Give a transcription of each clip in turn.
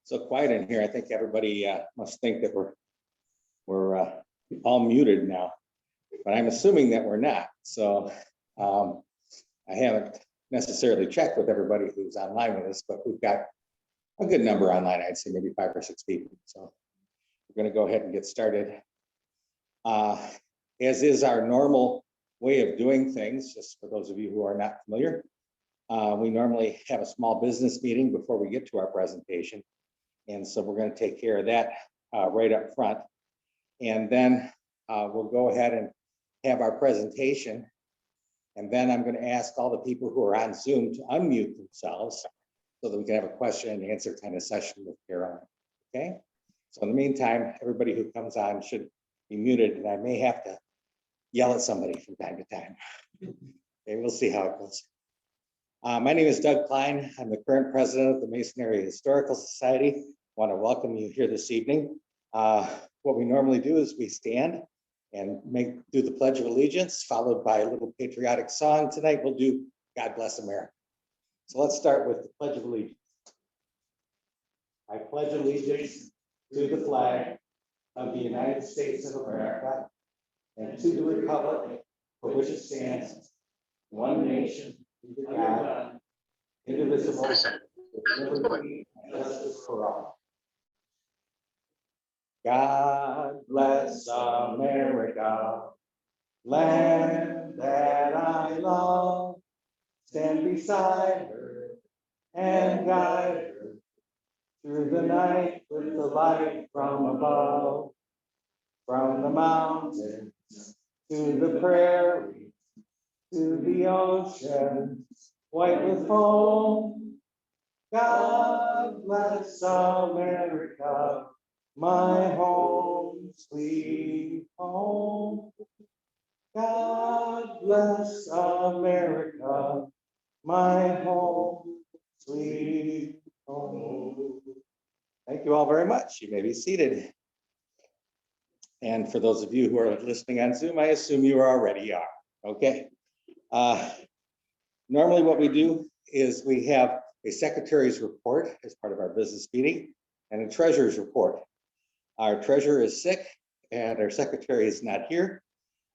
So quiet in here. I think everybody must think that we're all muted now, but I'm assuming that we're not. So I haven't necessarily checked with everybody who's online with us, but we've got a good number online. I'd say maybe 5 or 6 people. So we're going to go ahead and get started. As is our normal way of doing things, just for those of you who are not familiar, we normally have a small business meeting before we get to our presentation. And so we're going to take care of that right up front. And then we'll go ahead and have our presentation. And then I'm going to ask all the people who are on Zoom to unmute themselves so that we can have a question and answer kind of session with Carolyn. Okay. So in the meantime, everybody who comes on should be muted, and I may have to yell at somebody from time to time. Okay, we'll see how it goes. My name is Doug Klein. I'm the current president of the Mason Area Historical Society. I want to welcome you here this evening. What we normally do is we stand and do the Pledge of Allegiance, followed by a little patriotic song. Tonight we'll do God Bless America. So let's start with the Pledge of Allegiance. I pledge allegiance to the flag of the United States of America and to the republic for which it stands, one nation, under God, indivisible, with liberty and justice for all. God bless America, land that I love. Stand beside her and guide her through the night with the light from above. From the mountains to the prairie, to the ocean, white with foam. God bless America, my home, sweet home. God bless America, my home, sweet home. Thank you all very much. You may be seated. And for those of you who are listening on Zoom, I assume you already are. Okay. Normally what we do is we have a secretary's report as part of our business meeting and a treasurer's report. Our treasurer is sick and our secretary is not here.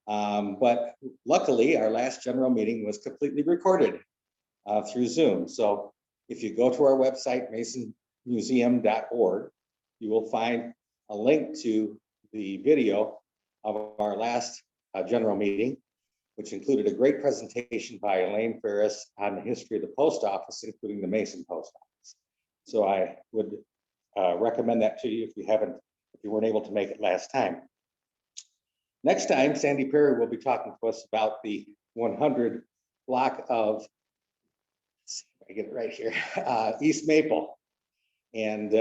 But luckily, our last general meeting was completely recorded through Zoom. So if you go to our website, masonmuseum.org, you will find a link to the video of our last general meeting, which included a great presentation by Elaine Ferris on the history of the post office, including the Mason post office. So I would recommend that to you if you weren't able to make it last time. Next time, Sandy Perry will be talking to us about the 100 block of, let's see if I get it right here, East Maple. And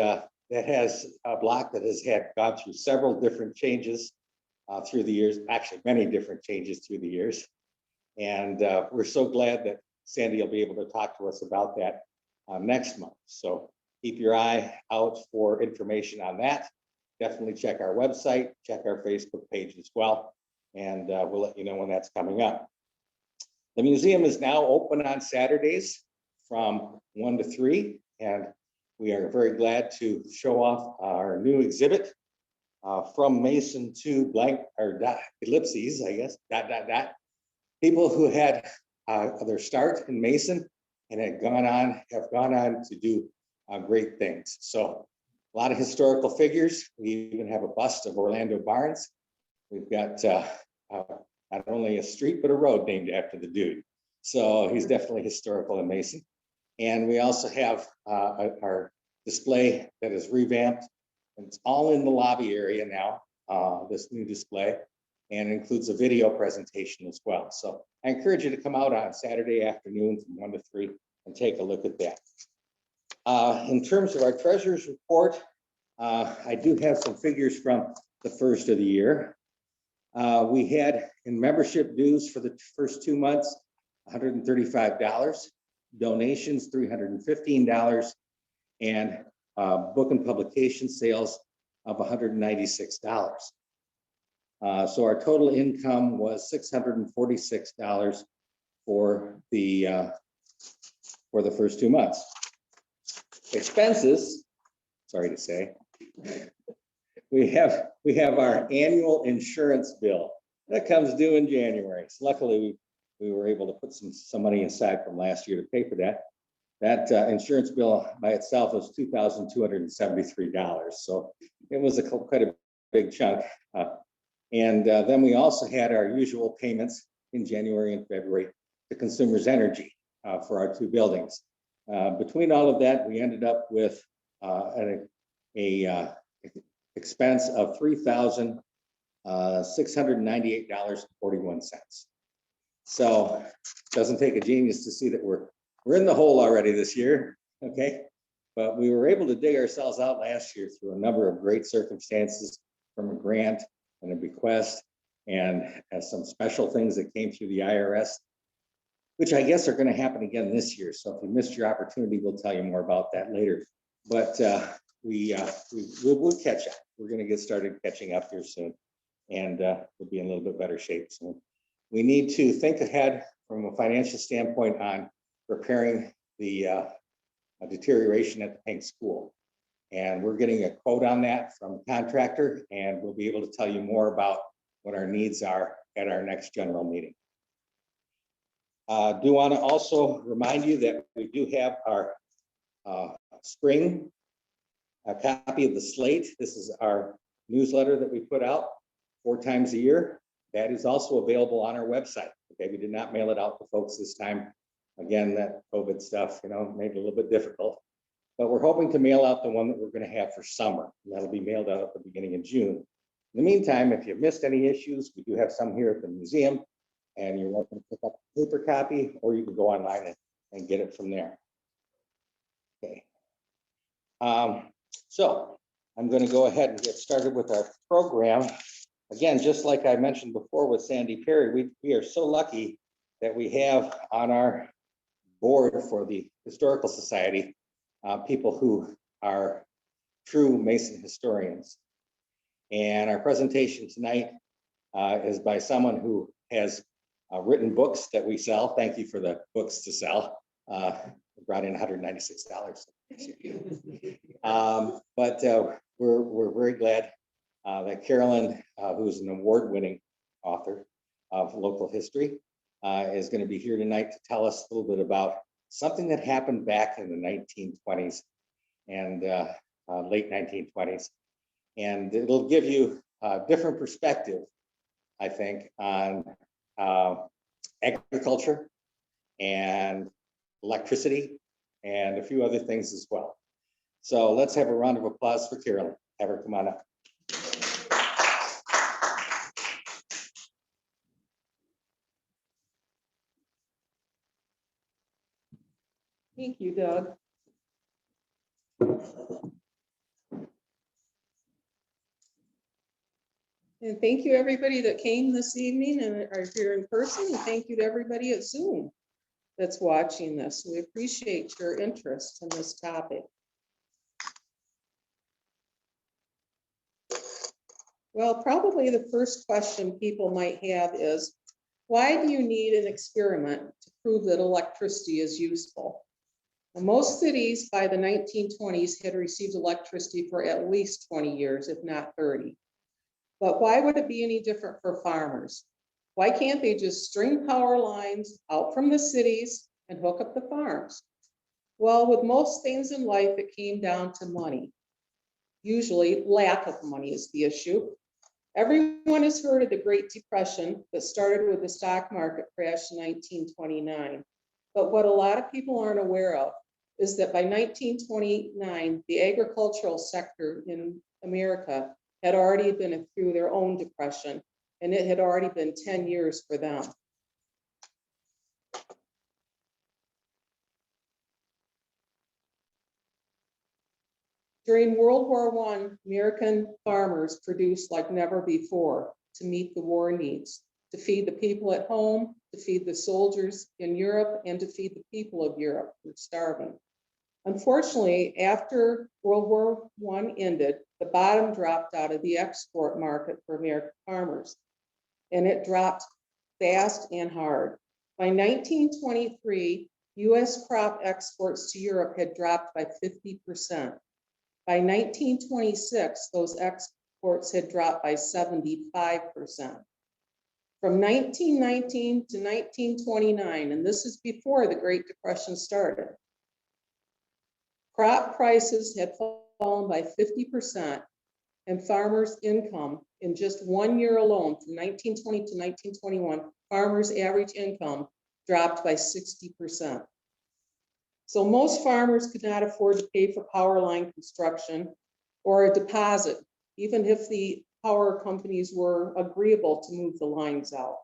that has a block that has gone through several different changes through the years, actually many different changes through the years. And we're so glad that Sandy will be able to talk to us about that next month. So keep your eye out for information on that. Definitely check our website, check our Facebook page as well, and we'll let you know when that's coming up. The museum is now open on Saturdays from 1 to 3, and we are very glad to show off our new exhibit, From Mason to blank or ellipses, I guess, ... People who had their start in Mason and have gone on to do great things. So a lot of historical figures. We even have a bust of Orlando Barnes. We've got not only a street, but a road named after the dude. So he's definitely historical in Mason. And we also have our display that is revamped. And it's all in the lobby area now, this new display, and includes a video presentation as well. So I encourage you to come out on Saturday afternoon from 1 to 3 and take a look at that. In terms of our treasurer's report, I do have some figures from the first of the year. We had in membership dues for the first 2 months, $135, donations, $315, and book and publication sales of $196. So our total income was $646 for the first 2 months. Expenses, sorry to say. We have our annual insurance bill that comes due in January. So luckily we were able to put some money aside from last year to pay for that. That insurance bill by itself was $2,273. So it was quite a big chunk. And then we also had our usual payments in January and February to Consumers Energy for our two buildings. Between all of that, we ended up with an expense of $3,698.41. So it doesn't take a genius to see that we're in the hole already this year, okay? But we were able to dig ourselves out last year through a number of great circumstances, from a grant and a bequest, and some special things that came through the IRS, which I guess are going to happen again this year. So if you missed your opportunity, we'll tell you more about that later. But we'll catch up. We're going to get started catching up here soon, and we'll be in a little bit better shape soon. We need to think ahead from a financial standpoint on repairing the deterioration at the Pink School. And we're getting a quote on that from a contractor, and we'll be able to tell you more about what our needs are at our next general meeting. Do want to also remind you that we do have our spring copy of the slate. This is our newsletter that we put out 4 times a year. That is also available on our website. Okay, we did not mail it out to folks this time. Again, that COVID stuff, made it a little bit difficult. But we're hoping to mail out the one that we're going to have for summer. And that'll be mailed out at the beginning of June. In the meantime, if you've missed any issues, we do have some here at the museum, and you're welcome to pick up a paper copy, or you can go online and get it from there. Okay. So I'm going to go ahead and get started with our program. Again, just like I mentioned before with Sandy Perry, we are so lucky that we have on our board for the Historical Society people who are true Mason historians. And our presentation tonight is by someone who has written books that we sell. Thank you for the books to sell. Brought in $196. But we're very glad that Carolyn, who's an award-winning author of local history, is going to be here tonight to tell us a little bit about something that happened back in the 1920s and late 1920s. And it'll give you a different perspective, I think, on agriculture and electricity and a few other things as well. So let's have a round of applause for Carolyn. Have her come on up. Thank you, Doug. And thank you, everybody that came this evening and are here in person. And thank you to everybody at Zoom that's watching this. We appreciate your interest in this topic. Well, probably the first question people might have is, why do you need an experiment to prove that electricity is useful? Well, most cities by the 1920s had received electricity for at least 20 years, if not 30. But why would it be any different for farmers? Why can't they just string power lines out from the cities and hook up the farms? Well, with most things in life, it came down to money. Usually, lack of money is the issue. Everyone has heard of the Great Depression that started with the stock market crash in 1929. But what a lot of people aren't aware of is that by 1929, the agricultural sector in America had already been through their own depression, and it had already been 10 years for them. During World War I, American farmers produced like never before to meet the war needs, to feed the people at home, to feed the soldiers in Europe, and to feed the people of Europe who were starving. Unfortunately, after World War I ended, the bottom dropped out of the export market for American farmers, and it dropped fast and hard. By 1923, US crop exports to Europe had dropped by 50%. By 1926, those exports had dropped by 75%. From 1919 to 1929, and this is before the Great Depression started, crop prices had fallen by 50%, and farmers' income in just 1 year alone, from 1920 to 1921, farmers' average income dropped by 60%. So most farmers could not afford to pay for power line construction or a deposit, even if the power companies were agreeable to move the lines out.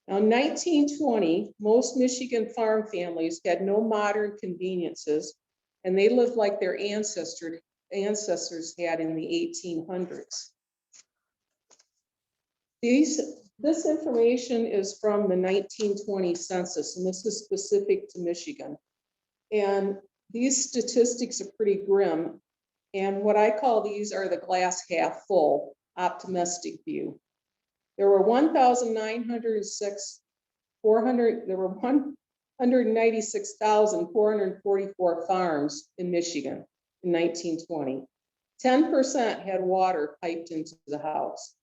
Now, in 1920, most Michigan farm families had no modern conveniences, and they lived like their ancestors had in the 1800s. This information is from the 1920 census, and this is specific to Michigan. And these statistics are pretty grim. And what I call these are the glass half full, optimistic view. There were 196,444 farms in Michigan in 1920. 10% had water piped into the house.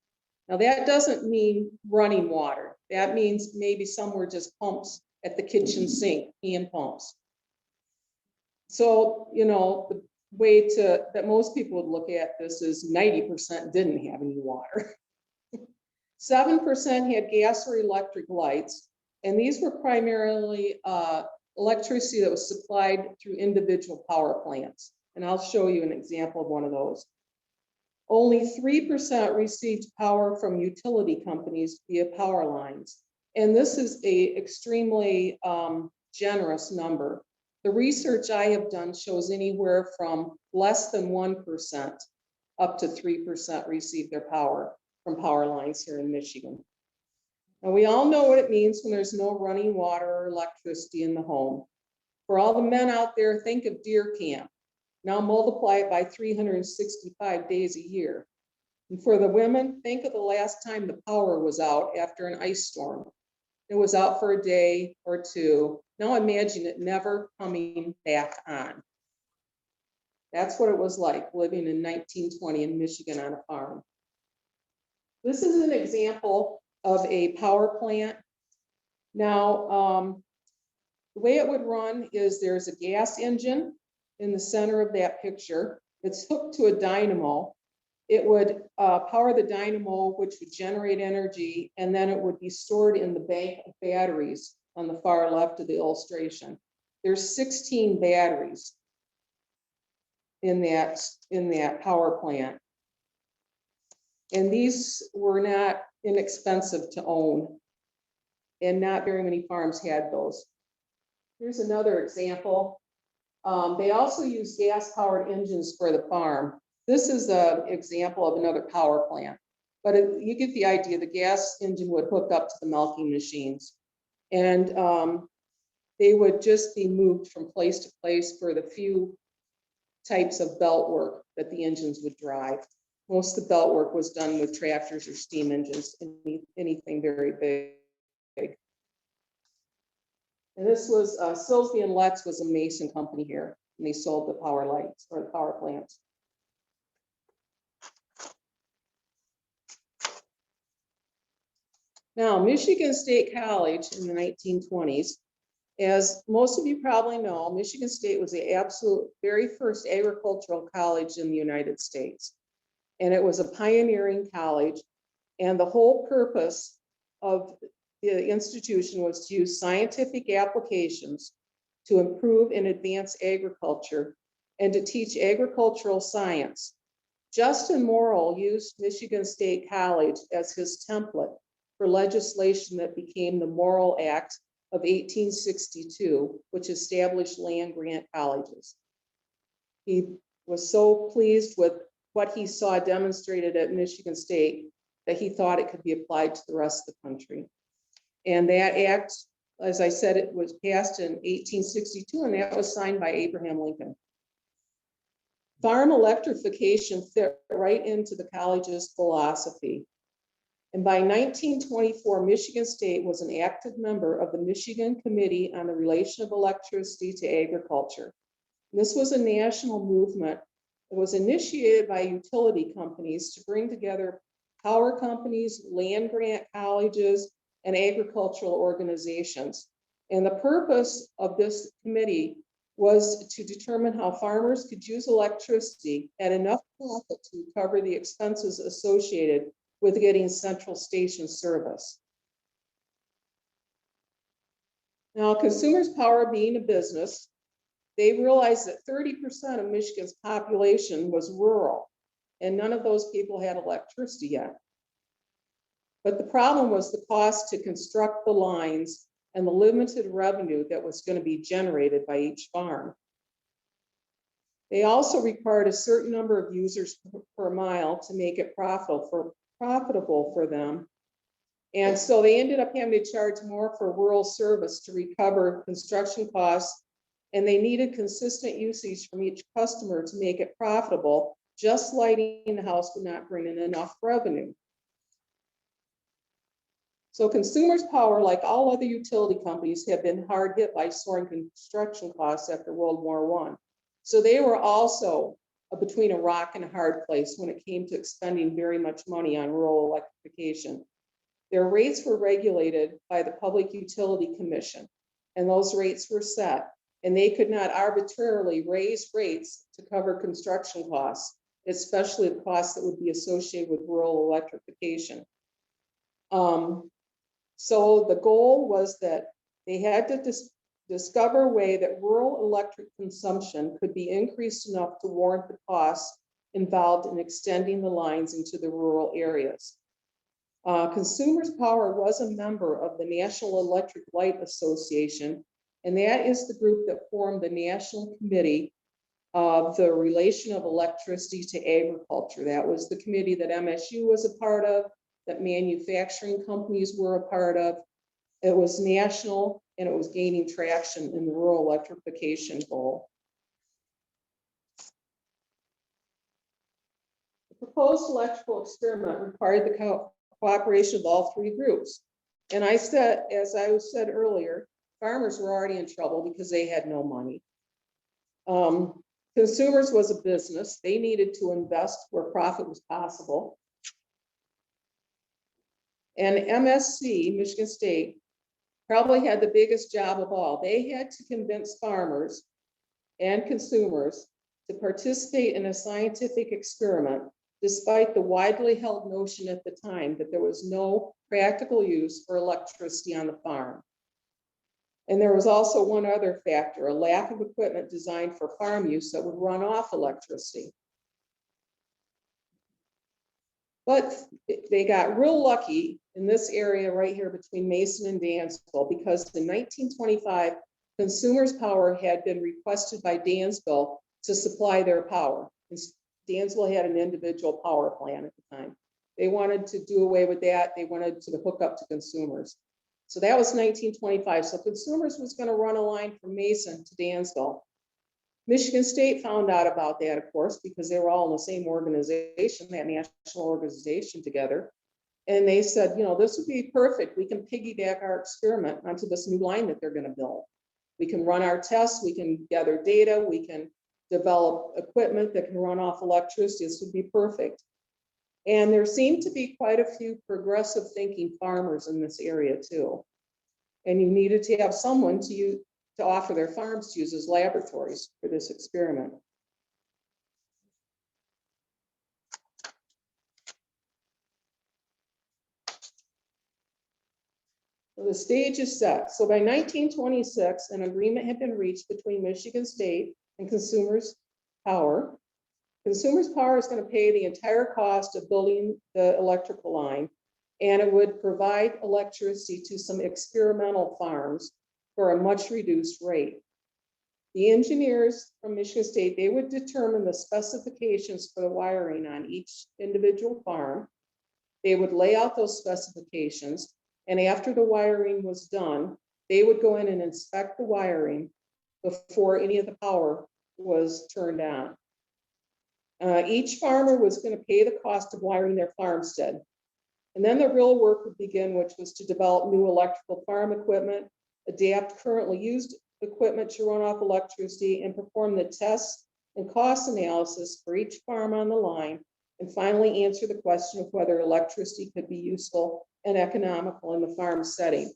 Now that doesn't mean running water. That means maybe some were just pumps at the kitchen sink, hand pumps. So, you know, the way that most people would look at this is 90% didn't have any water. 7% had gas or electric lights, and these were primarily electricity that was supplied through individual power plants. And I'll show you an example of one of those. Only 3% received power from utility companies via power lines. And this is an extremely generous number. The research I have done shows anywhere from less than 1% up to 3% receive their power from power lines here in Michigan. Now, we all know what it means when there's no running water or electricity in the home. For all the men out there, think of deer camp. Now multiply it by 365 days a year. And for the women, think of the last time the power was out after an ice storm. It was out for a day or two. Now imagine it never coming back on. That's what it was like living in 1920 in Michigan on a farm. This is an example of a power plant. Now, the way it would run is there's a gas engine in the center of that picture. It's hooked to a dynamo. It would power the dynamo, which would generate energy, and then it would be stored in the bank of batteries on the far left of the illustration. There's 16 batteries in that power plant. And these were not inexpensive to own, and not very many farms had those. Here's another example. They also use gas-powered engines for the farm. This is an example of another power plant, but you get the idea. The gas engine would hook up to the milking machines, and they would just be moved from place to place for the few types of belt work that the engines would drive. Most of the belt work was done with tractors or steam engines, anything very big. And this was Silsby and Letts was a Mason company here, and they sold the power lights or the power plants. Now, Michigan State College in the 1920s, as most of you probably know, Michigan State was the absolute very first agricultural college in the United States. And it was a pioneering college. And the whole purpose of the institution was to use scientific applications to improve and advance agriculture and to teach agricultural science. Justin Morrill used Michigan State College as his template for legislation that became the Morrill Act of 1862, which established land grant colleges. He was so pleased with what he saw demonstrated at Michigan State that he thought it could be applied to the rest of the country. And that act, as I said, it was passed in 1862, and that was signed by Abraham Lincoln. Farm electrification fit right into the college's philosophy. And by 1924, Michigan State was an active member of the Michigan Committee on the Relation of Electricity to Agriculture. This was a national movement that was initiated by utility companies to bring together power companies, land grant colleges, and agricultural organizations. And the purpose of this committee was to determine how farmers could use electricity at enough profit to cover the expenses associated with getting central station service. Now, Consumers Power being a business, they realized that 30% of Michigan's population was rural, and none of those people had electricity yet. But the problem was the cost to construct the lines and the limited revenue that was going to be generated by each farm. They also required a certain number of users per mile to make it profitable for them. And so they ended up having to charge more for rural service to recover construction costs, and they needed consistent usage from each customer to make it profitable. Just lighting the house would not bring in enough revenue. So Consumers Power, like all other utility companies, have been hard hit by soaring construction costs after World War I. So they were also between a rock and a hard place when it came to expending very much money on rural electrification. Their rates were regulated by the Public Utility Commission, and those rates were set, and they could not arbitrarily raise rates to cover construction costs, especially the costs that would be associated with rural electrification. So the goal was that they had to discover a way that rural electric consumption could be increased enough to warrant the costs involved in extending the lines into the rural areas. Consumers Power was a member of the National Electric Light Association, and that is the group that formed the National Committee of the Relation of Electricity to Agriculture. That was the committee that MSU was a part of, that manufacturing companies were a part of. It was national, and it was gaining traction in the rural electrification goal. The proposed electrical experiment required the cooperation of all three groups. And I said, as I said earlier, farmers were already in trouble because they had no money. Consumers was a business. They needed to invest where profit was possible. And MSC, Michigan State, probably had the biggest job of all. They had to convince farmers and consumers to participate in a scientific experiment, despite the widely held notion at the time that there was no practical use for electricity on the farm. And there was also one other factor, a lack of equipment designed for farm use that would run off electricity. But they got real lucky in this area right here between Mason and Dansville, because in 1925, Consumers Power had been requested by Dansville to supply their power. Dansville had an individual power plant at the time. They wanted to do away with that. They wanted to hook up to Consumers. So that was 1925. So Consumers was going to run a line from Mason to Dansville. Michigan State found out about that, of course, because they were all in the same organization, that national organization together. And they said, you know, this would be perfect. We can piggyback our experiment onto this new line that they're going to build. We can run our tests, we can gather data, we can develop equipment that can run off electricity. This would be perfect. And there seemed to be quite a few progressive thinking farmers in this area too. And you needed to have someone to offer their farms to use as laboratories for this experiment. So the stage is set. So by 1926, an agreement had been reached between Michigan State and Consumers Power. Consumers Power is going to pay the entire cost of building the electrical line, and it would provide electricity to some experimental farms for a much reduced rate. The engineers from Michigan State, they would determine the specifications for the wiring on each individual farm. They would lay out those specifications, and after the wiring was done, they would go in and inspect the wiring before any of the power was turned on. Each farmer was going to pay the cost of wiring their farmstead. And then the real work would begin, which was to develop new electrical farm equipment, adapt currently used equipment to run off electricity, and perform the tests and cost analysis for each farm on the line, and finally answer the question of whether electricity could be useful and economical in the farm setting.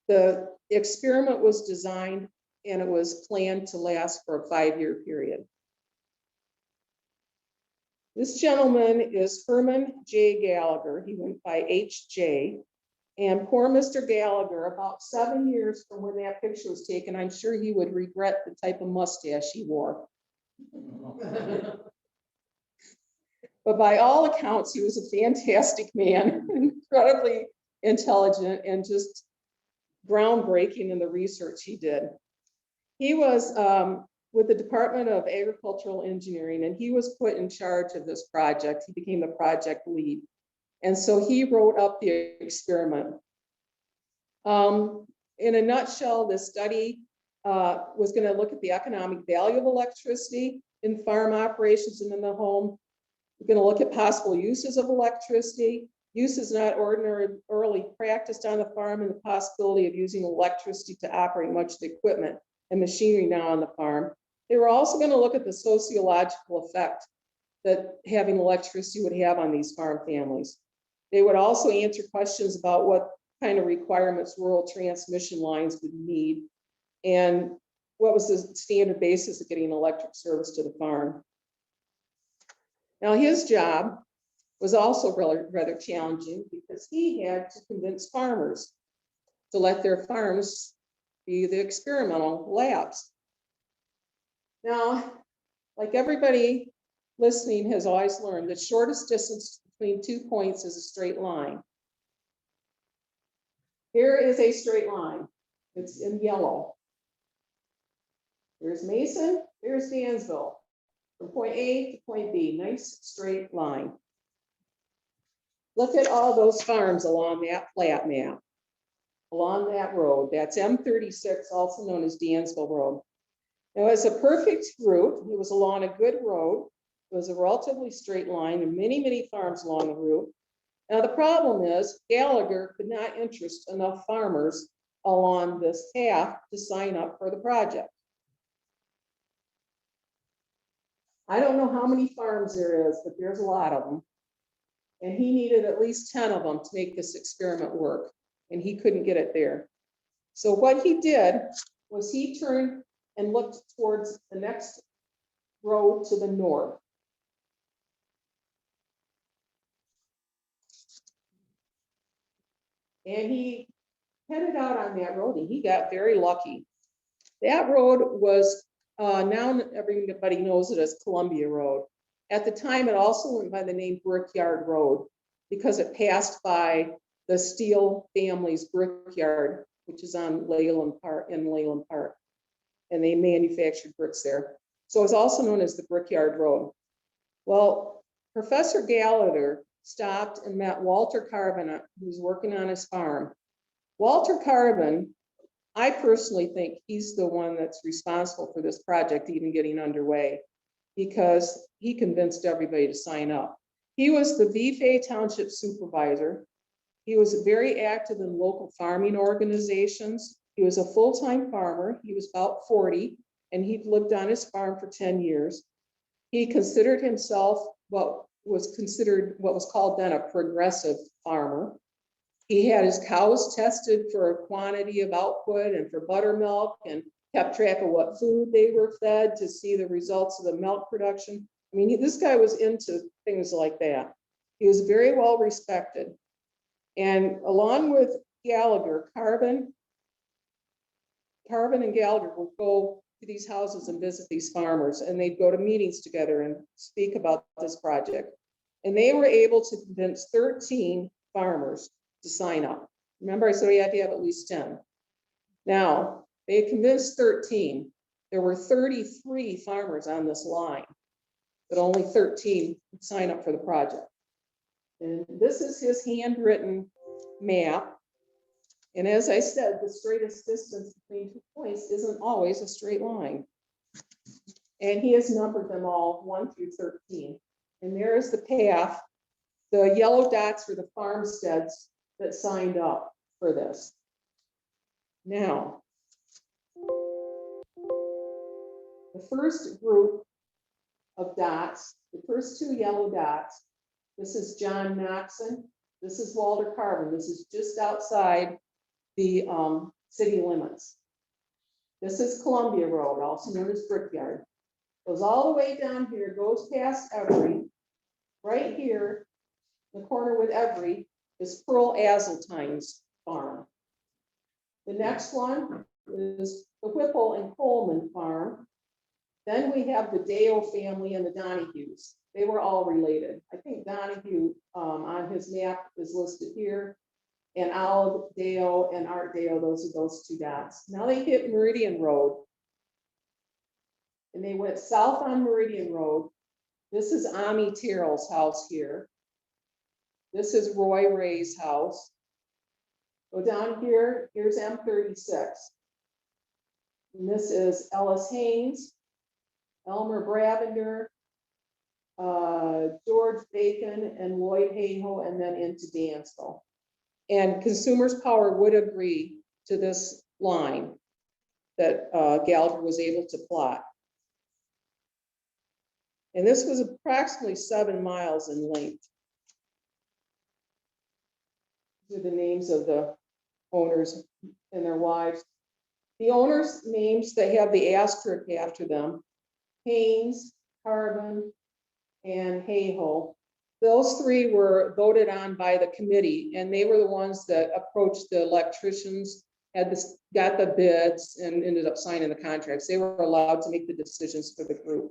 The experiment was designed and it was planned to last for a 5-year period. This gentleman is Herman J. Gallagher. He went by HJ. And poor Mr. Gallagher, about 7 years from when that picture was taken, I'm sure he would regret the type of mustache he wore. But by all accounts, he was a fantastic man, incredibly intelligent and just groundbreaking in the research he did. He was with the Department of Agricultural Engineering, and he was put in charge of this project. He became the project lead. And so he wrote up the experiment. In a nutshell, this study was going to look at the economic value of electricity in farm operations and in the home. We're going to look at possible uses of electricity, uses not ordinarily practiced on the farm, and the possibility of using electricity to operate much of the equipment and machinery now on the farm. They were also going to look at the sociological effect that having electricity would have on these farm families. They would also answer questions about what kind of requirements rural transmission lines would need and what was the standard basis of getting electric service to the farm. Now, his job was also rather challenging because he had to convince farmers to let their farms be the experimental labs. Now, like everybody listening has always learned, the shortest distance between 2 points is a straight line. Here is a straight line. It's in yellow. There's Mason, there's Dansville. From point A to point B, nice straight line. Look at all those farms along that flat map, along that road. That's M36, also known as Dansville Road. Now, it's a perfect route. It was along a good road. It was a relatively straight line and many, many farms along the route. Now, the problem is Gallagher could not interest enough farmers along this path to sign up for the project. I don't know how many farms there is, but there's a lot of them. And he needed at least 10 of them to make this experiment work, and he couldn't get it there. So what he did was he turned and looked towards the next road to the north. And he headed out on that road, and he got very lucky. That road was, now everybody knows it as Columbia Road. At the time, it also went by the name Brickyard Road because it passed by the Steele family's brickyard, which is on Leyland Park, and they manufactured bricks there. So it's also known as the Brickyard Road. Well, Professor Gallagher stopped and met Walter Carvin, who was working on his farm. Walter Carvin, I personally think he's the one that's responsible for this project even getting underway, because he convinced everybody to sign up. He was the Vifay Township supervisor. He was very active in local farming organizations. He was a full-time farmer. He was about 40, and he'd lived on his farm for 10 years. He considered himself what was called then a progressive farmer. He had his cows tested for a quantity of output and for buttermilk, and kept track of what food they were fed to see the results of the milk production. I mean, this guy was into things like that. He was very well respected. And along with Gallagher, Carvin and Gallagher would go to these houses and visit these farmers, and they'd go to meetings together and speak about this project. And they were able to convince 13 farmers to sign up. Remember, I said you had to have at least 10. Now, they had convinced 13. There were 33 farmers on this line, but only 13 would sign up for the project. And this is his handwritten map. And as I said, the straightest distance between 2 points isn't always a straight line. And he has numbered them all 1 through 13. And there is the path The yellow dots are the farmsteads that signed up for this. Now, the first group of dots, the first two yellow dots, this is John Knoxon, this is Walter Carvin. This is just outside the city limits. This is Columbia Road, also known as Brickyard. Goes all the way down here, goes past Every. Right here, the corner with Every is Pearl Azeltine's farm. The next one is the Whipple and Coleman farm. Then we have the Deo family and the Donahues. They were all related. I think Donahue on his map is listed here. And Olive Deo and Art Deo, those are those two dots. Now they hit Meridian Road. And they went south on Meridian Road. This is Ami Terrell's house here. This is Roy Ray's house. Go down here, here's M36. And this is Ellis Haynes, Elmer Bravender, George Bacon, and Lloyd Hayho, and then into Dansville. And Consumers Power would agree to this line that Gallagher was able to plot. And this was approximately 7 miles in length. These are the names of the owners and their wives. The owners' names, they have the asterisk after them: Haynes, Carbon, and Hayho. Those three were voted on by the committee, and they were the ones that approached the electricians, got the bids, and ended up signing the contracts. They were allowed to make the decisions for the group.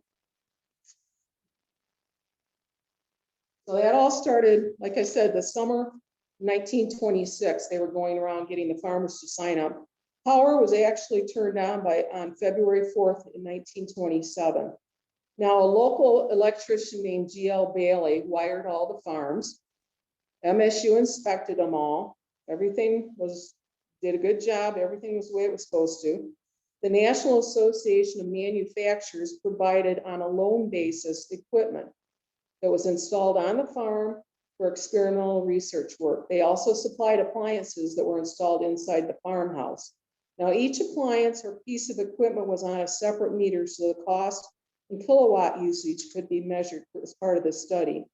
So that all started, like I said, the summer 1926. They were going around getting the farmers to sign up. Power was actually turned on on February 4th in 1927. Now, a local electrician named G.L. Bailey wired all the farms. MSU inspected them all. Everything did a good job. Everything was the way it was supposed to. The National Association of Manufacturers provided on a loan basis equipment that was installed on the farm for experimental research work. They also supplied appliances that were installed inside the farmhouse. Now, each appliance or piece of equipment was on a separate meter, so the cost and kilowatt usage could be measured as part of the study.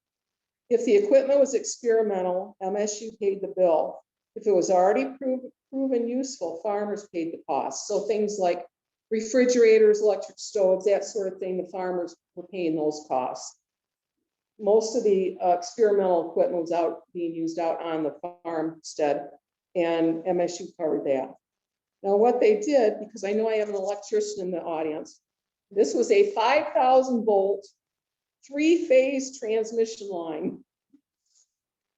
If the equipment was experimental, MSU paid the bill. If it was already proven useful, farmers paid the cost. So things like refrigerators, electric stoves, that sort of thing, the farmers were paying those costs. Most of the experimental equipment was being used out on the farmstead, and MSU covered that. Now, what they did, because I know I have an electrician in the audience, this was a 5,000 volt, 3-phase transmission line.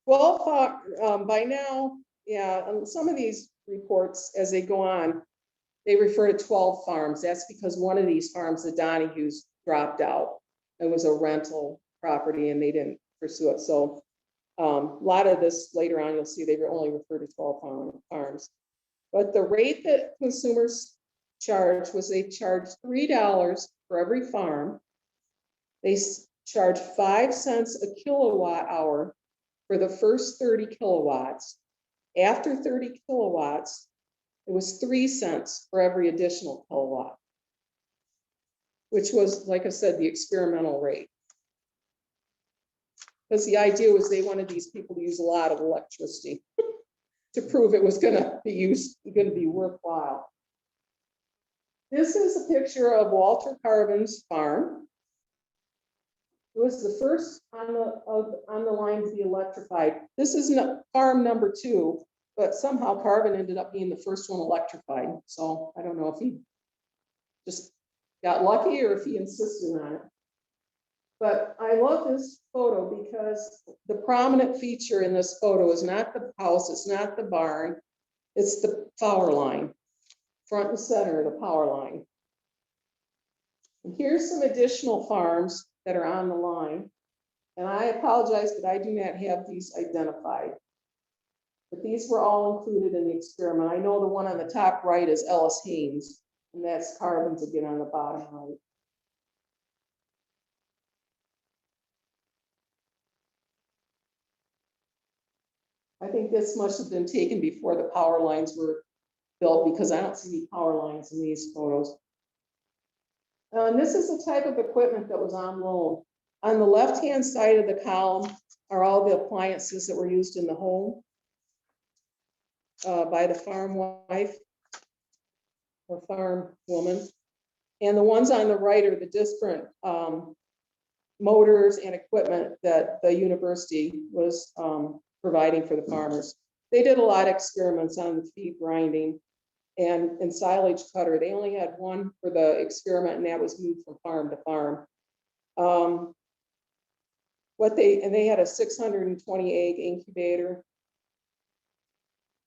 Well, by now, yeah, some of these reports, as they go on, they refer to 12 farms. That's because one of these farms, the Donahues, dropped out. It was a rental property and they didn't pursue it. So a lot of this later on, you'll see they only refer to 12 farms. But the rate that consumers charged was they charged $3 for every farm. They charged 5 cents a kilowatt hour for the first 30 kilowatts. After 30 kilowatts, it was 3 cents for every additional kilowatt, which was, like I said, the experimental rate. Because the idea was they wanted these people to use a lot of electricity to prove it was going to be worthwhile. This is a picture of Walter Carvin's farm. It was the first on the line to be electrified. This is farm number 2, but somehow Carvin ended up being the first one electrified. So I don't know if he just got lucky or if he insisted on it. But I love this photo because the prominent feature in this photo is not the house, it's not the barn, it's the power line, front and center of the power line. And here's some additional farms that are on the line. And I apologize, but I do not have these identified. But these were all included in the experiment. I know the one on the top right is Ellis Haynes, and that's Carvin's again on the bottom right. I think this must have been taken before the power lines were built, because I don't see any power lines in these photos. And this is the type of equipment that was on loan. On the left-hand side of the column are all the appliances that were used in the home by the farm wife or farm woman. And the ones on the right are the different motors and equipment that the university was providing for the farmers. They did a lot of experiments on the feed grinding and silage cutter. They only had one for the experiment, and that was moved from farm to farm. They had a 620 egg incubator.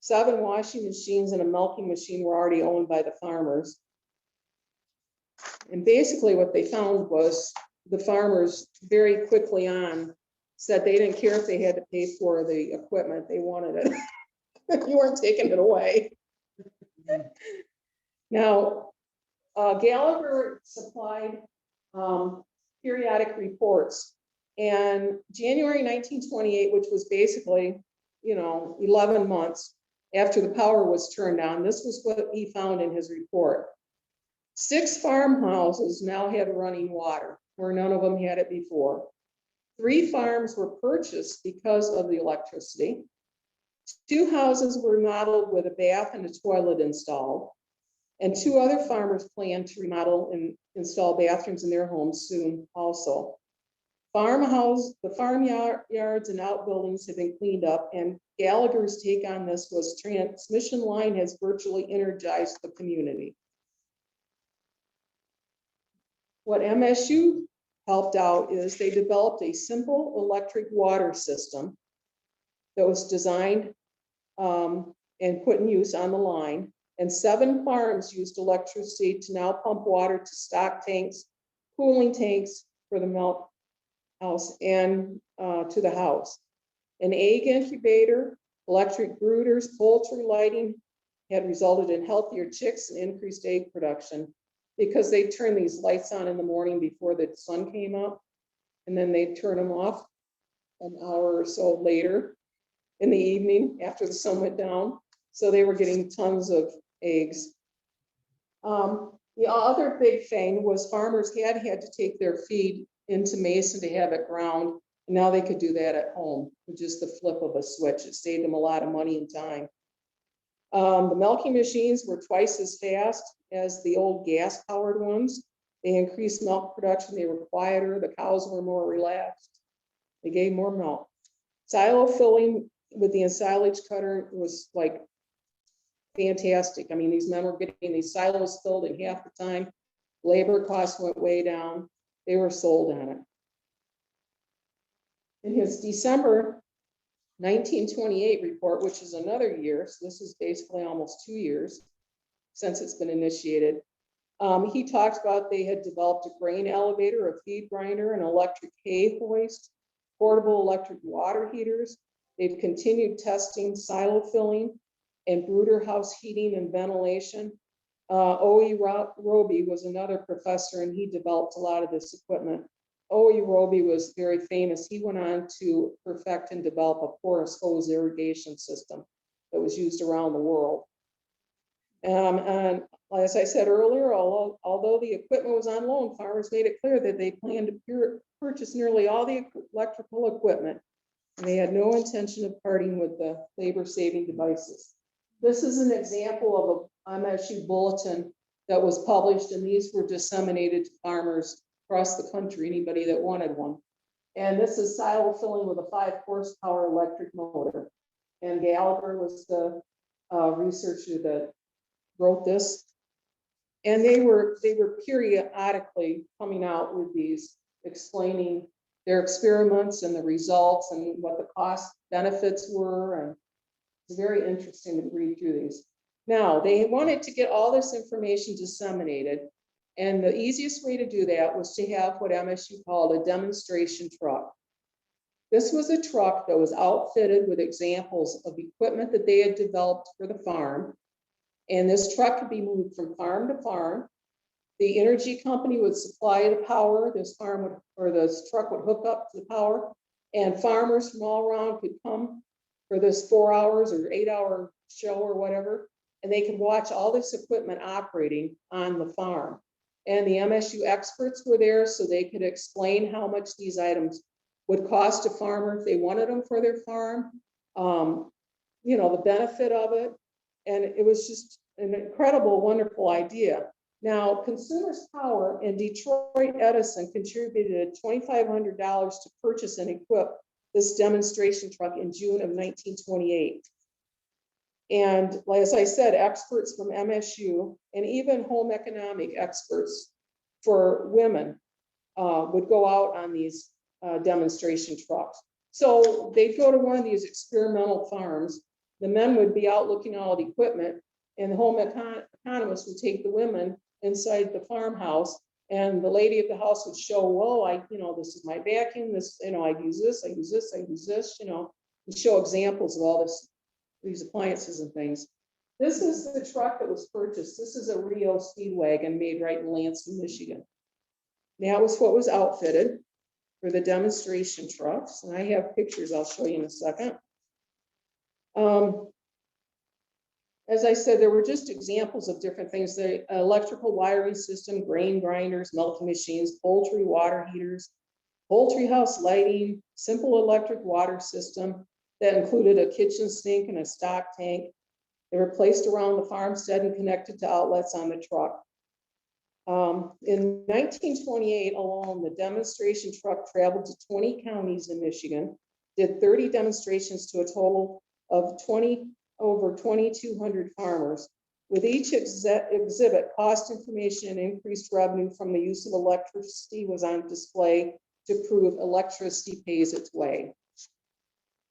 7 washing machines and a milking machine were already owned by the farmers. And basically what they found was the farmers very quickly on said they didn't care if they had to pay for the equipment, they wanted it. You weren't taking it away. Now, Gallagher supplied periodic reports, and January 1928, which was basically, 11 months after the power was turned on, this was what he found in his report. 6 farmhouses now have running water, where none of them had it before. 3 farms were purchased because of the electricity. 2 houses were remodeled with a bath and a toilet installed. And 2 other farmers planned to remodel and install bathrooms in their homes soon also. The farmyards and outbuildings have been cleaned up, and Gallagher's take on this was transmission line has virtually energized the community. What MSU helped out is they developed a simple electric water system that was designed and put in use on the line. And 7 farms used electricity to now pump water to stock tanks, cooling tanks for the milk house and to the house. An egg incubator, electric brooders, poultry lighting had resulted in healthier chicks and increased egg production, because they turn these lights on in the morning before the sun came up, and then they turn them off an hour or so later in the evening after the sun went down. So they were getting tons of eggs. The other big thing was farmers had to take their feed into Mason to have it ground. And now they could do that at home with just the flip of a switch. It saved them a lot of money and time. The milking machines were twice as fast as the old gas-powered ones. They increased milk production. They were quieter. The cows were more relaxed. They gave more milk. Silo filling with the silage cutter was like fantastic. I mean, these men were getting these silos filled in half the time. Labor costs went way down. They were sold on it. In his December 1928 report, which is another year, so this is basically almost 2 years since it's been initiated, he talks about they had developed a grain elevator, a feed grinder, an electric hay hoist, portable electric water heaters. They've continued testing silo filling and brooder house heating and ventilation. O.E. Roby was another professor, and he developed a lot of this equipment. O.E. Roby was very famous. He went on to perfect and develop a porous hose irrigation system that was used around the world. And as I said earlier, although the equipment was on loan, farmers made it clear that they planned to purchase nearly all the electrical equipment, and they had no intention of parting with the labor-saving devices. This is an example of a MSU bulletin that was published, and these were disseminated to farmers across the country, anybody that wanted one. And this is silo filling with a 5 horsepower electric motor. And Gallagher was the researcher that wrote this. And they were periodically coming out with these, explaining their experiments and the results and what the cost benefits were. And it's very interesting to read through these. Now, they wanted to get all this information disseminated. And the easiest way to do that was to have what MSU called a demonstration truck. This was a truck that was outfitted with examples of equipment that they had developed for the farm. And this truck could be moved from farm to farm. The energy company would supply the power. This truck would hook up to the power, and farmers from all around could come for this 4 hours or 8-hour show or whatever. And they could watch all this equipment operating on the farm. And the MSU experts were there so they could explain how much these items would cost a farmer if they wanted them for their farm. You know, the benefit of it. And it was just an incredible, wonderful idea. Now, Consumers Power and Detroit Edison contributed $2,500 to purchase and equip this demonstration truck in June of 1928. And as I said, experts from MSU and even home economic experts for women would go out on these demonstration trucks. So they'd go to one of these experimental farms. The men would be out looking at all the equipment, and the home economist would take the women inside the farmhouse, and the lady of the house would show, well, this is my vacuum, this, I use this, I use this, I use this, and show examples of all these appliances and things. This is the truck that was purchased. This is a Rio Speed Wagon made right in Lansing, Michigan. That was what was outfitted for the demonstration trucks. And I have pictures I'll show you in a second. As I said, there were just examples of different things. The electrical wiring system, grain grinders, milking machines, poultry water heaters, poultry house lighting, simple electric water system that included a kitchen sink and a stock tank. They were placed around the farmstead and connected to outlets on the truck. In 1928 alone, the demonstration truck traveled to 20 counties in Michigan, did 30 demonstrations to a total of over 2,200 farmers. With each exhibit, cost information and increased revenue from the use of electricity was on display to prove electricity pays its way.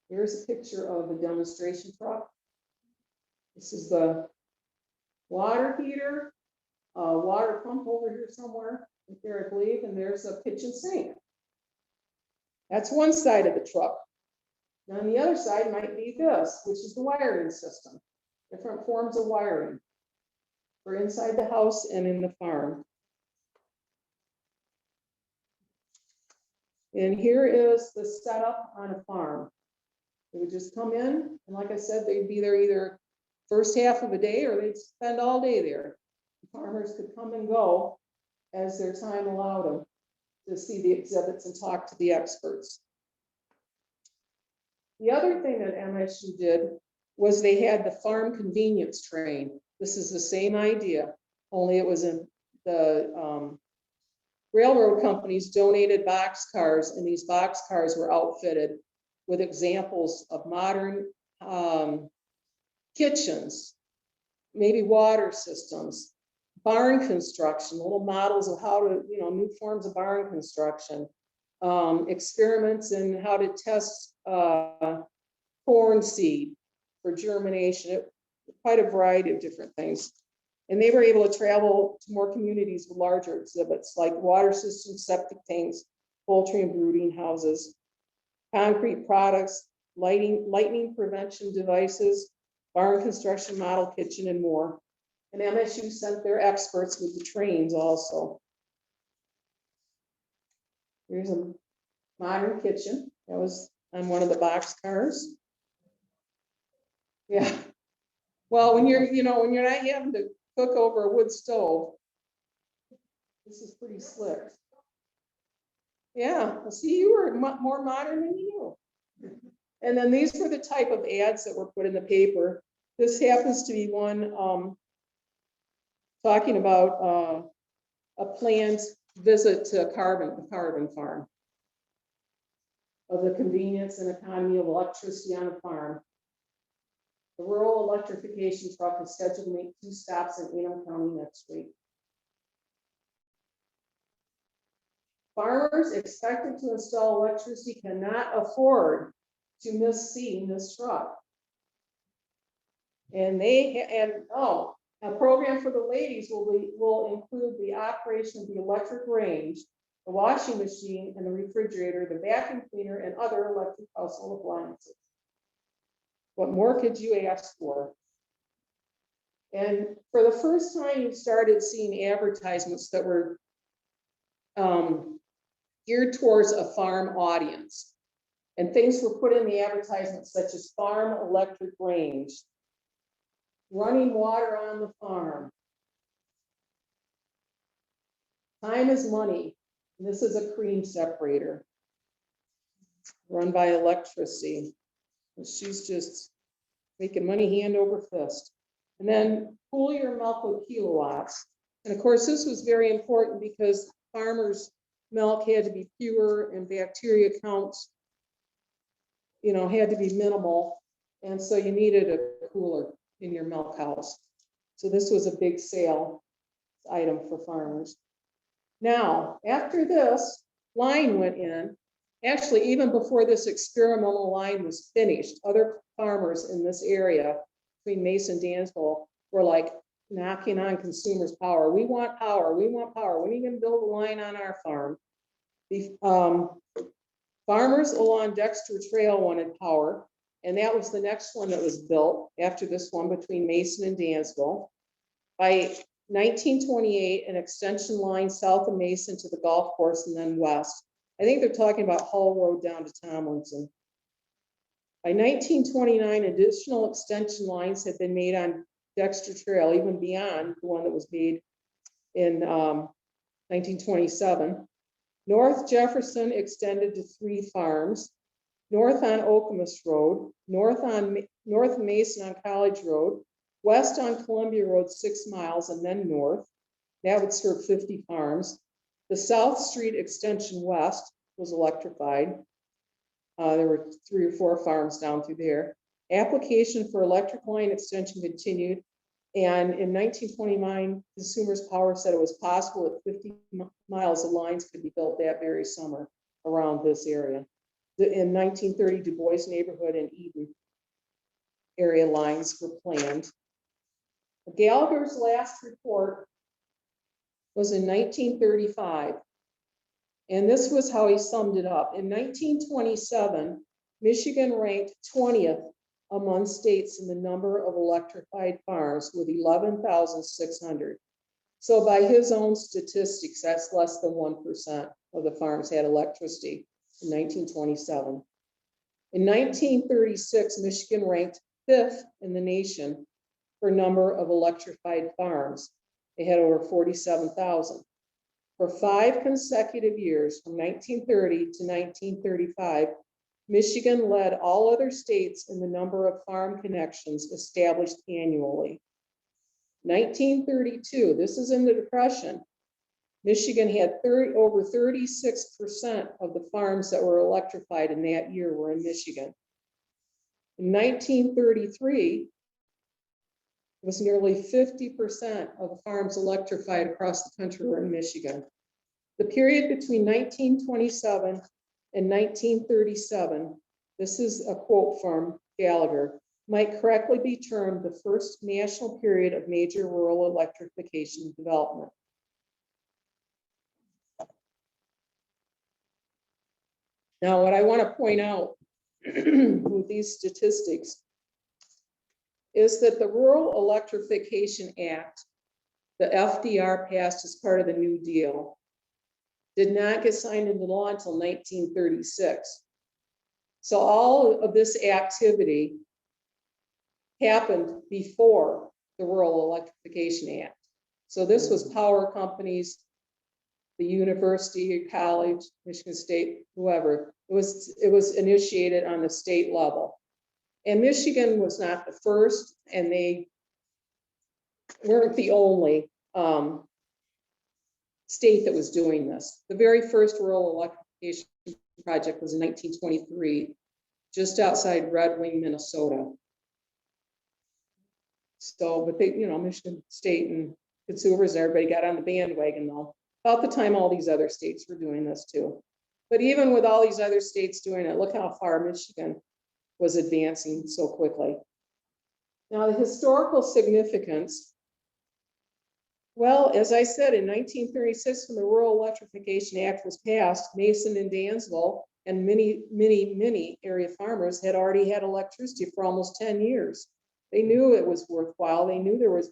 Here's a picture of the demonstration truck. This is the water heater, water pump over here somewhere, right there, I believe, and there's a kitchen sink. That's one side of the truck. Now, on the other side might be this, which is the wiring system. Different forms of wiring for inside the house and in the farm. And here is the setup on a farm. They would just come in, and like I said, they'd be there either first half of a day or they'd spend all day there. The farmers could come and go as their time allowed them to see the exhibits and talk to the experts. The other thing that MSU did was they had the farm convenience train. This is the same idea, only it was in the railroad companies donated box cars, and these box cars were outfitted with examples of modern kitchens, maybe water systems, barn construction, little models of how to, new forms of barn construction, experiments in how to test corn seed for germination, quite a variety of different things. And they were able to travel to more communities with larger exhibits like water systems, septic tanks, poultry and brooding houses, concrete products, lightning prevention devices, barn construction model kitchen, and more. And MSU sent their experts with the trains also. Here's a modern kitchen that was on one of the box cars. Yeah. Well, when you're not having to cook over a wood stove, this is pretty slick. Yeah, well, see, you were more modern than you. And then these were the type of ads that were put in the paper. This happens to be one talking about a planned visit to a carbon farm, of the convenience and economy of electricity on a farm. The rural electrification truck is scheduled to make 2 stops in Enum County next week. Farmers expected to install electricity cannot afford to miss seeing this truck. And a program for the ladies will include the operation of the electric range, the washing machine and the refrigerator, the vacuum cleaner, and other electric household appliances. What more could you ask for? And for the first time, you started seeing advertisements that were geared towards a farm audience. And things were put in the advertisement such as farm electric range, running water on the farm, time is money. And this is a cream separator run by electricity. And she's just making money hand over fist. And then cool your milk with kilowatts. And of course, this was very important because farmers' milk had to be pure and bacteria counts, had to be minimal. And so you needed a cooler in your milk house. So this was a big sale item for farmers. Now, after this line went in, actually, even before this experimental line was finished, other farmers in this area between Mason-Dansville were like knocking on consumers' power. We want power. We want power. When are you going to build a line on our farm? The farmers along Dexter Trail wanted power, and that was the next one that was built after this one between Mason and Dansville. By 1928, an extension line south of Mason to the golf course and then west. I think they're talking about Hull Road down to Tomlinson. By 1929, additional extension lines had been made on Dexter Trail, even beyond the one that was made in 1927. North Jefferson extended to 3 farms, north on Okemos Road, north Mason on College Road, west on Columbia Road 6 miles, and then north. That would serve 50 farms. The South Street extension west was electrified. There were 3 or 4 farms down through there. Application for electric line extension continued. And in 1929, Consumers Power said it was possible that 50 miles of lines could be built that very summer around this area. In 1930, Du Bois neighborhood and Eden area lines were planned. Gallagher's last report was in 1935. And this was how he summed it up. In 1927, Michigan ranked 20th among states in the number of electrified farms with 11,600. So by his own statistics, that's less than 1% of the farms had electricity in 1927. In 1936, Michigan ranked 5th in the nation for number of electrified farms. They had over 47,000. For 5 consecutive years, from 1930 to 1935, Michigan led all other states in the number of farm connections established annually. 1932, this is in the Depression, Michigan had over 36% of the farms that were electrified in that year were in Michigan. In 1933, it was nearly 50% of the farms electrified across the country were in Michigan. The period between 1927 and 1937, this is a quote from Gallagher, might correctly be termed the first national period of major rural electrification development. Now, what I want to point out with these statistics is that the Rural Electrification Act, the FDR passed as part of the New Deal, did not get signed into law until 1936. So all of this activity happened before the Rural Electrification Act. So this was power companies, the university, college, Michigan State, whoever. It was initiated on the state level. And Michigan was not the first, and they weren't the only state that was doing this. The very first rural electrification project was in 1923, just outside Red Wing, Minnesota. So, but they, Michigan State and consumers and everybody got on the bandwagon though, about the time all these other states were doing this too. But even with all these other states doing it, look how far Michigan was advancing so quickly. Now, the historical significance. Well, as I said, in 1936, when the Rural Electrification Act was passed, Mason and Dansville and many area farmers had already had electricity for almost 10 years. They knew it was worthwhile. They knew there was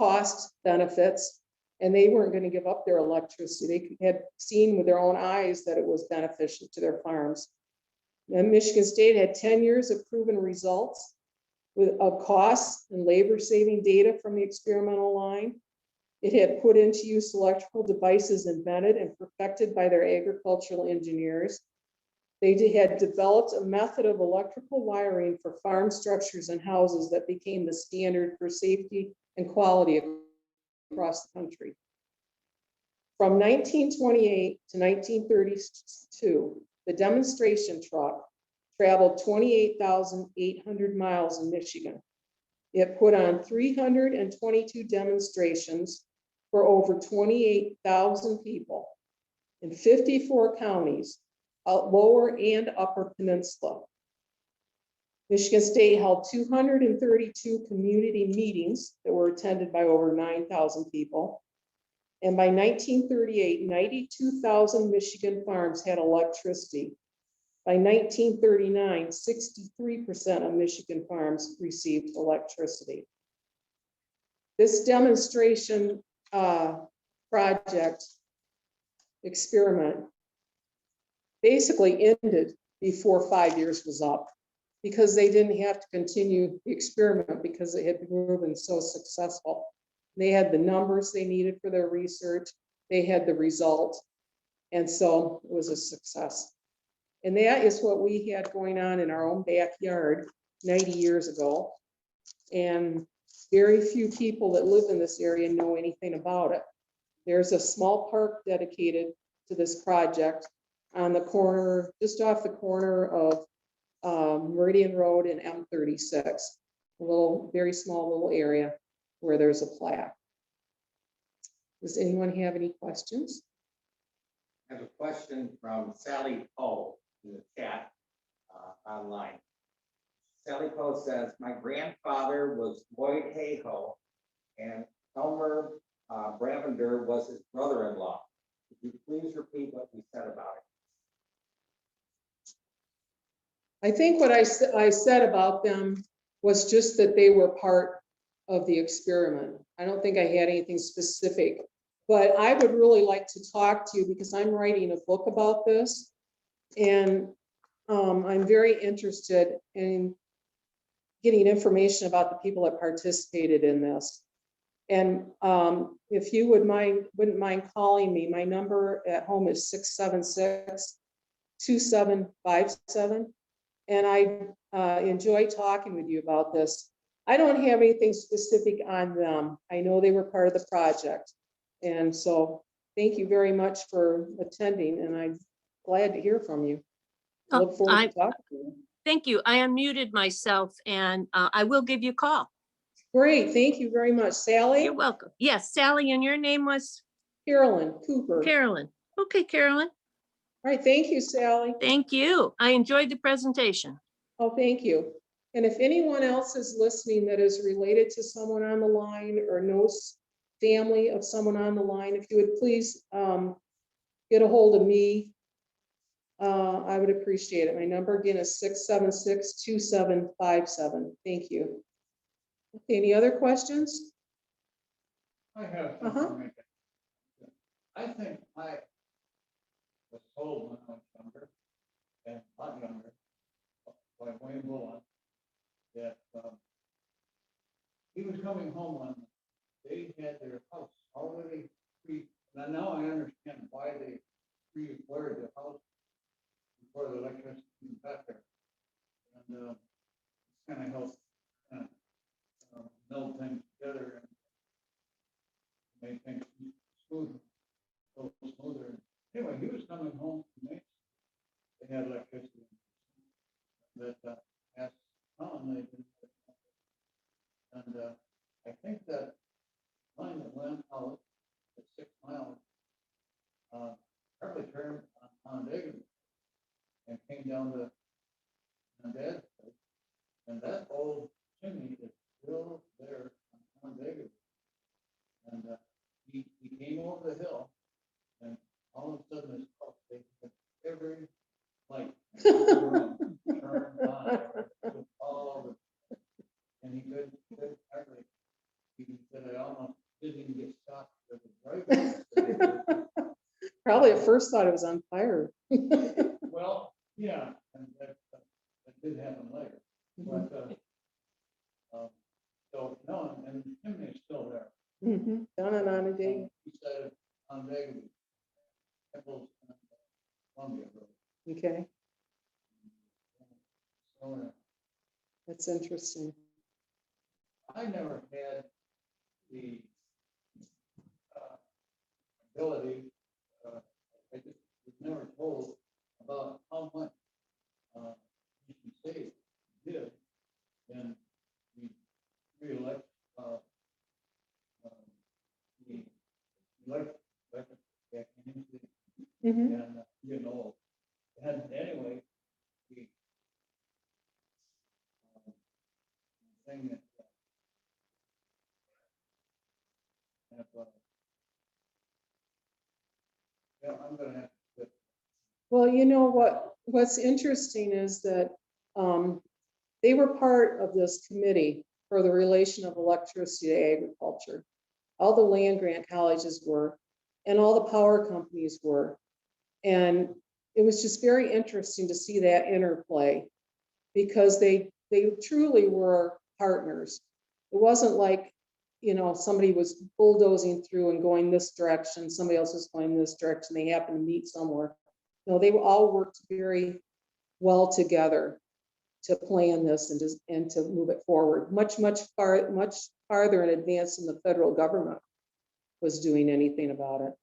cost benefits, and they weren't going to give up their electricity. They had seen with their own eyes that it was beneficial to their farms. And Michigan State had 10 years of proven results of costs and labor saving data from the experimental line. It had put into use electrical devices invented and perfected by their agricultural engineers. They had developed a method of electrical wiring for farm structures and houses that became the standard for safety and quality across the country. From 1928 to 1932, the demonstration truck traveled 28,800 miles in Michigan. It put on 322 demonstrations for over 28,000 people in 54 counties, lower and upper peninsula. Michigan State held 232 community meetings that were attended by over 9,000 people. And by 1938, 92,000 Michigan farms had electricity. By 1939, 63% of Michigan farms received electricity. This demonstration project experiment basically ended before 5 years was up because they didn't have to continue the experiment because it had proven so successful. They had the numbers they needed for their research. They had the result. And so it was a success. And that is what we had going on in our own backyard 90 years ago. And very few people that live in this area know anything about it. There's a small park dedicated to this project on the corner, just off the corner of Meridian Road and M36, a little, very small little area where there's a plaque. Does anyone have any questions? I have a question from Sally Poe in the chat online. Sally Poe says, my grandfather was Lloyd Hayhoe and Elmer Bravender was his brother-in-law. Could you please repeat what you said about it? I think what I said about them was just that they were part of the experiment. I don't think I had anything specific, but I would really like to talk to you because I'm writing a book about this. And I'm very interested in getting information about the people that participated in this. And if you wouldn't mind calling me, my number at home is 676-2757. And I enjoy talking with you about this. I don't have anything specific on them. I know they were part of the project. And so thank you very much for attending, and I'm glad to hear from you. Look forward to talking to you. Thank you. I unmuted myself and I will give you a call. Great, thank you very much. Sally? You're welcome. Yes, Sally, and your name was? Carolyn Cooper. Carolyn. Okay, Carolyn. All right, thank you, Sally. Thank you. I enjoyed the presentation. Oh, thank you. And if anyone else is listening that is related to someone on the line or knows family of someone on the line, if you would please get a hold of me, I would appreciate it. My number again is 676-2757. Thank you. Okay, any other questions? I have something. I think I was told when I was younger, and a lot younger, by Wayne Bullen, that he was coming home on, they had their house already now I understand why they pre-wired the house before the electricity got there. And kind of helped meld things together and make things smoother, a little smoother. Anyway, he was coming home from Mason. They had electricity that asked Tom, they didn't. And I think that line that went out at 6 miles probably turned on David and came down to Dad's place. And that old chimney is still there on David. And he came over the hill, and all of a sudden his house, they had every light turned on, all over. And he could actually, he said, I almost didn't even get stopped at the driveway. Probably at first thought it was on fire. Well, yeah, and that did happen later, Mhm. but, so, no, and the chimney is still there. Down and on a day. He said on Vega, Temples, and Columbia Road. Okay, So, that's interesting. I never had the ability, I just was never told about how much Michigan State did in the re-elect, the electric, Mhm. and, you know, and anyway, the thing that, have, yeah, I'm gonna have to quit. Well, you know what's interesting is that they were part of this committee for the relation of electricity to agriculture. All the land grant colleges were, and all the power companies were. And it was just very interesting to see that interplay because they truly were partners. It wasn't like, somebody was bulldozing through and going this direction, somebody else was going this direction, they happened to meet somewhere. No, they all worked very well together to plan this and to move it forward, much farther in advance than the federal government was doing anything about it.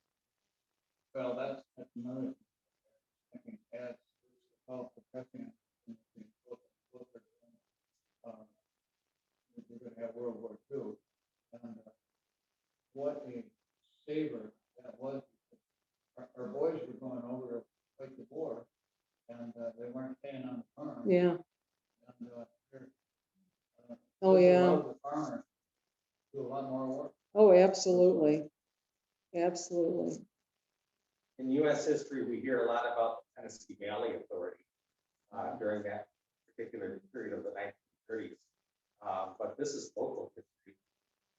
Well, that's another, I think, adds, well, progressing. We're gonna have World War II, and what a saver that was. Our boys were going over to fight the war, and they weren't staying on the farm. Yeah. And Oh, this yeah. allowed the farmer to do a lot more work. Oh, absolutely. Absolutely. In US history, we hear a lot about the Tennessee Valley Authority during that particular period of the 1930s. But this is local history,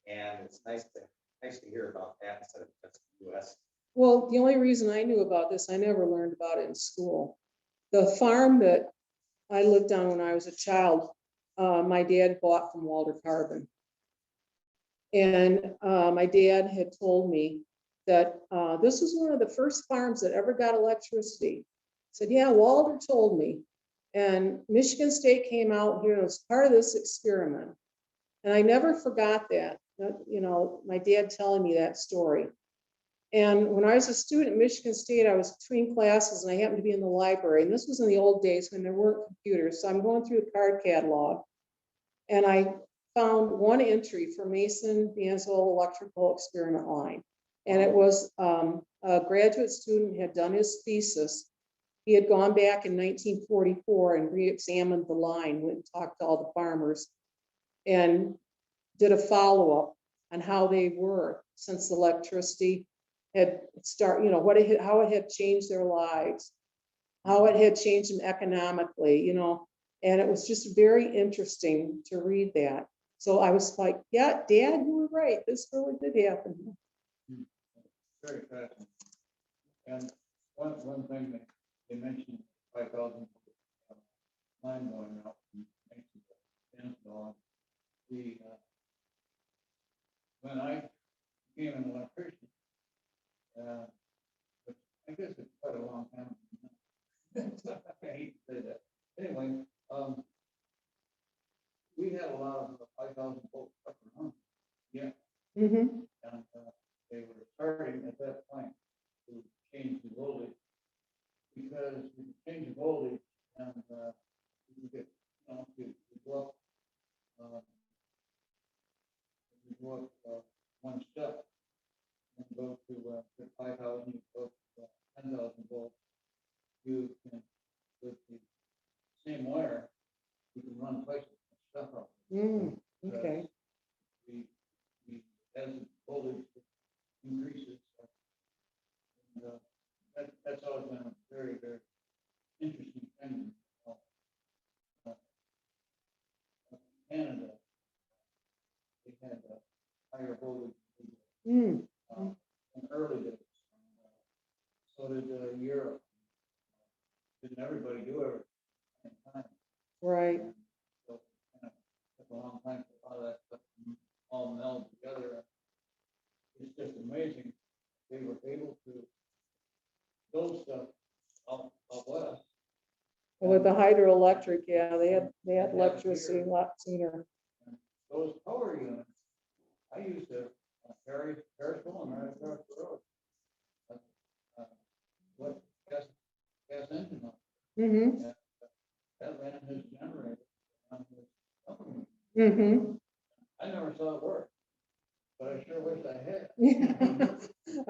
and it's nice to hear about that instead of just the US. Well, the only reason I knew about this, I never learned about it in school. The farm that I lived on when I was a child, my dad bought from Walter Carbon. And my dad had told me that this was one of the first farms that ever got electricity. I said, yeah, Walter told me. And Michigan State came out here as part of this experiment. And I never forgot that, my dad telling me that story. And when I was a student at Michigan State, I was between classes and I happened to be in the library. And this was in the old days when there weren't computers. So I'm going through the card catalog and I found one entry for Mason-Dansville Electrical Experiment Line. And it was a graduate student had done his thesis. He had gone back in 1944 and re-examined the line, went and talked to all the farmers and did a follow-up on how they were since the electricity had how it had changed their lives, how it had changed them economically, and it was just very interesting to read that. So I was like, yeah, Dad, you were right. This really did happen. Very fascinating. And one thing that they mentioned, 5,000 line going out from Mason-Dansville. When I became an electrician, which I guess it's quite a long time. I hate to say that. Anyway, we had a lot of 5,000 volts up around. Yeah. Mm-hmm. And they were starting at that point to change the voltage because we could change the voltage and we could get to go up one step and go to 5,000, go to 10,000 volts. You can, with the same wire, you can run twice as much stuff up. Okay. As the voltage increases, and that's always been a very, very interesting thing. Canada, they had a higher voltage in early days. So did Europe. Didn't everybody do it at the same time? right. So, took a long time for all that stuff to all meld together. It's just amazing. They were able to build stuff out west. With the hydroelectric, yeah, they had electricity a lot sooner. Those power units, I used to carry school and right across the road. What gas engine on, Mm-hmm, that ran his generator on his company. mm-hmm. I never saw it work, but I sure wish I had. Yeah,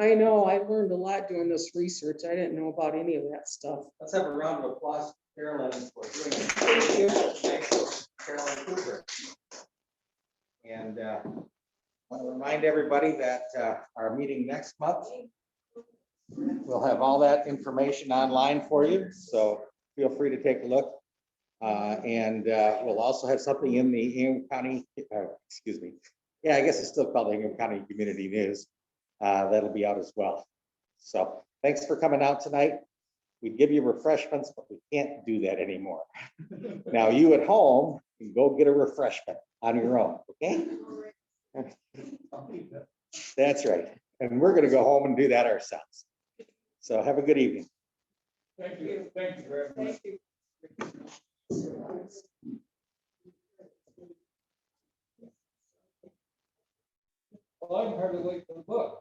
I know, I learned a lot doing this research. I didn't know about any of that stuff. Let's have a round of applause for Carolyn for doing it. Thank you. Thanks, Carolyn Cooper. And I want to remind everybody that our meeting next month, we'll have all that information online for you, so feel free to take a look. And we'll also have something in the Ingham County, excuse me. Yeah, I guess it's still called the Ingham County Community News. That'll be out as well. So thanks for coming out tonight. We give you refreshments, but we can't do that anymore. Now you at home can go get a refreshment on your own, okay? That's right. And we're gonna go home and do that ourselves. So have a good evening. Thank you very much. Thank you. Well, I'm hardly wait for the book.